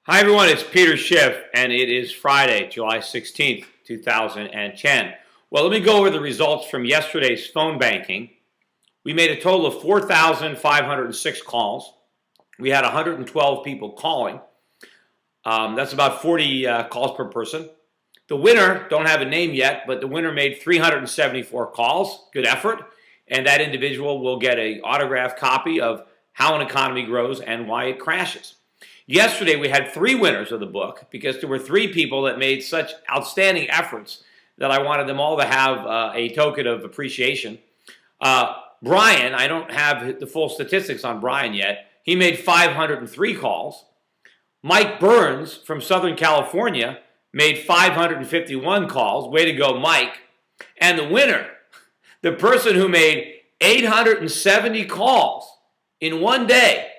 Hi everyone, it's Peter Schiff, and it is Friday, July 16th, 2010. Well, let me go over the results from yesterday's phone banking. We made a total of 4,506 calls. We had 112 people calling. That's about 40 calls per person. The winner, don't have a name yet, but the winner made 374 calls. Good effort. And that individual will get an autographed copy of How an Economy Grows and Why It Crashes. Yesterday, we had 3 winners of the book because there were 3 people that made such outstanding efforts that I wanted them all to have a token of appreciation. Brian, I don't have the full statistics on Brian yet. He made 503 calls. Mike Burns from Southern California made 551 calls. Way to go, Mike. And the winner, the person who made 870 calls in one day,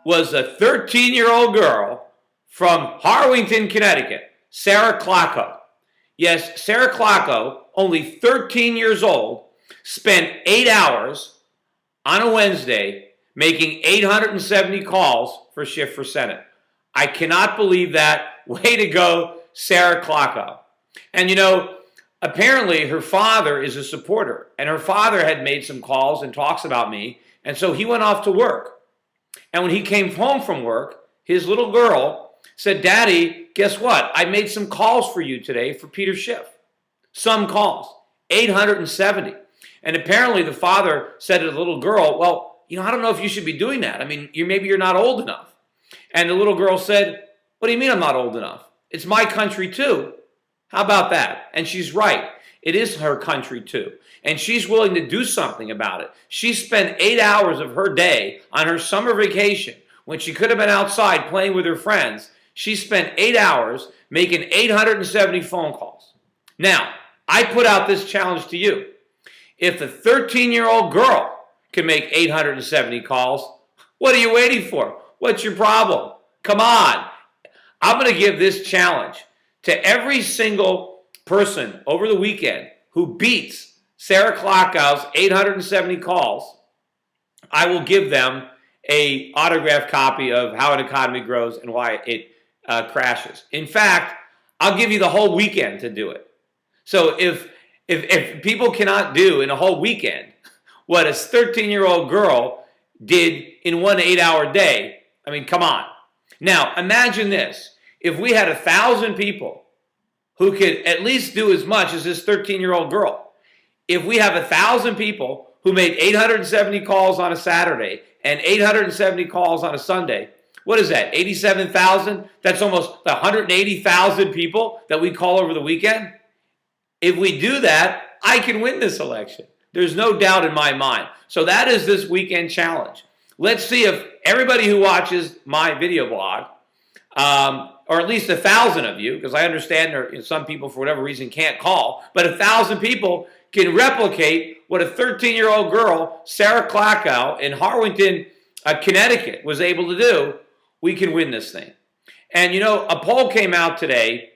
was a 13-year-old girl from Harwington, Connecticut, Sarah Klockow. Yes, Sarah Klockow, only 13 years old, spent 8 hours on a Wednesday making 870 calls for Schiff for Senate. I cannot believe that. Way to go, Sarah Klockow. And you know, apparently her father is a supporter, and her father had made some calls and talks about me, and so he went off to work. And when he came home from work, his little girl said, "Daddy, guess what? I made some calls for you today for Peter Schiff." Some calls, 870. And apparently the father said to the little girl, "Well, I don't know if you should be doing that. I mean, maybe you're not old enough." And the little girl said, "What do you mean I'm not old enough? It's my country too. How about that?" And she's right. It is her country too. And she's willing to do something about it. She spent 8 hours of her day on her summer vacation when she could have been outside playing with her friends. She spent 8 hours making 870 phone calls. Now, I put out this challenge to you. If a 13-year-old girl can make 870 calls, what are you waiting for? What's your problem? Come on. I'm going to give this challenge to every single person over the weekend who beats Sarah Klockow's 870 calls. I will give them an autographed copy of How an Economy Grows and Why It Crashes. In fact, I'll give you the whole weekend to do it. So if people cannot do in a whole weekend what a 13-year-old girl did in one 8-hour day, I mean, come on. Now, imagine this. If we had 1,000 people who could at least do as much as this 13-year-old girl, if we have 1,000 people who made 870 calls on a Saturday and 870 calls on a Sunday, what is that, 87,000? That's almost 180,000 people that we call over the weekend. If we do that, I can win this election. There's no doubt in my mind. So that is this weekend challenge. Let's see if everybody who watches my video blog, or at least 1,000 of you, because I understand there some people for whatever reason can't call, but 1,000 people can replicate what a 13-year-old girl, Sarah Klockow, in Harwington, Connecticut, was able to do. We can win this thing. And a poll came out today,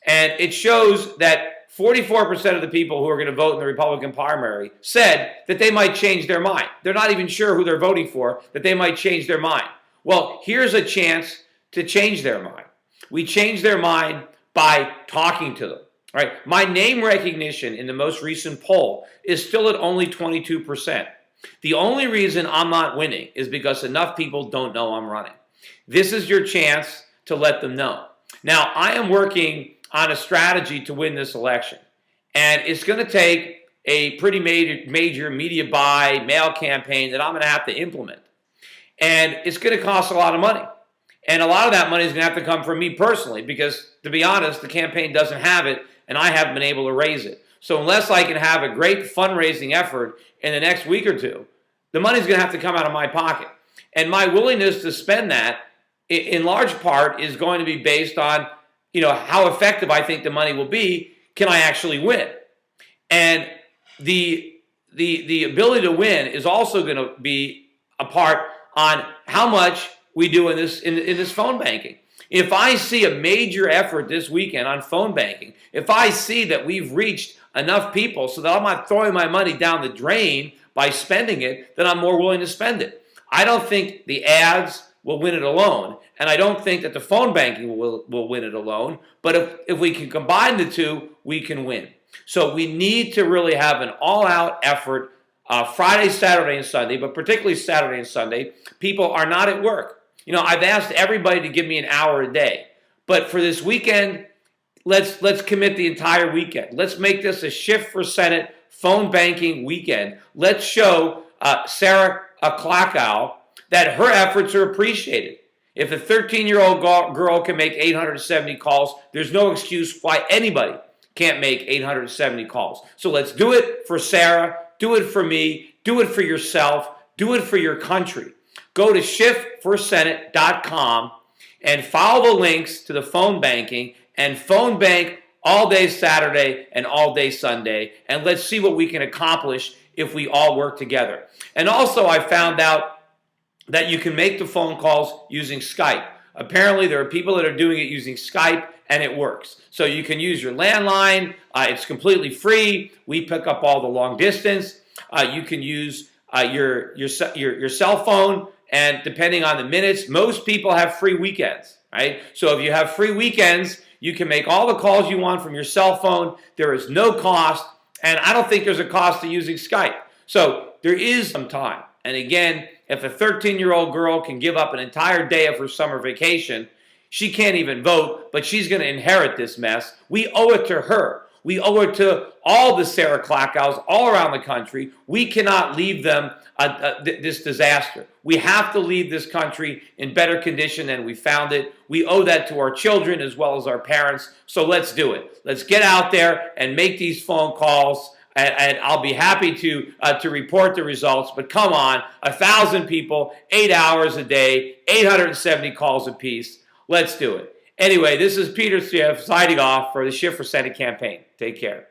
and it shows that 44% of the people who are going to vote in the Republican primary said that they might change their mind. They're not even sure who they're voting for, that they might change their mind. Well, here's a chance to change their mind. We change their mind by talking to them. Right? My name recognition in the most recent poll is still at only 22%. The only reason I'm not winning is because enough people don't know I'm running. This is your chance to let them know. Now, I am working on a strategy to win this election, and it's going to take a pretty major media buy, mail campaign that I'm going to have to implement. And it's going to cost a lot of money. And a lot of that money is going to have to come from me personally because, to be honest, the campaign doesn't have it, and I haven't been able to raise it. So unless I can have a great fundraising effort in the next week or two, the money's going to have to come out of my pocket. And my willingness to spend that, in large part, is going to be based on, how effective I think the money will be. Can I actually win? And the ability to win is also going to be a part on how much we do in this phone banking. If I see a major effort this weekend on phone banking, if I see that we've reached enough people so that I'm not throwing my money down the drain by spending it, then I'm more willing to spend it. I don't think the ads will win it alone. And I don't think that the phone banking will win it alone. But if we can combine the two, we can win. So we need to really have an all-out effort Friday, Saturday, and Sunday, but particularly Saturday and Sunday. People are not at work. You know, I've asked everybody to give me an hour a day. But for this weekend, let's commit the entire weekend. Let's make this a Schiff for Senate phone banking weekend. Let's show Sarah Klakow that her efforts are appreciated. If a 13-year-old girl can make 870 calls, there's no excuse why anybody can't make 870 calls. So let's do it for Sarah, do it for me, do it for yourself, do it for your country. Go to SchiffForSenate.com and follow the links to the phone banking and phone bank all day Saturday and all day Sunday, and let's see what we can accomplish if we all work together. And also, I found out that you can make the phone calls using Skype. Apparently, there are people that are doing it using Skype, and it works. So you can use your landline. It's completely free. We pick up all the long distance. You can use your cell phone, and depending on the minutes, most people have free weekends, right? So if you have free weekends, you can make all the calls you want from your cell phone. There is no cost, and I don't think there's a cost to using Skype. So there is some time. And again, if a 13-year-old girl can give up an entire day of her summer vacation, she can't even vote, but she's going to inherit this mess. We owe it to her. We owe it to all the Sarah Klakows all around the country. We cannot leave them this disaster. We have to leave this country in better condition than we found it. We owe that to our children as well as our parents. So let's do it. Let's get out there and make these phone calls. And I'll be happy to report the results. But come on, 1,000 people, 8 hours a day, 870 calls apiece. Let's do it. Anyway, this is Peter Schiff signing off for the Schiff for Senate campaign. Take care.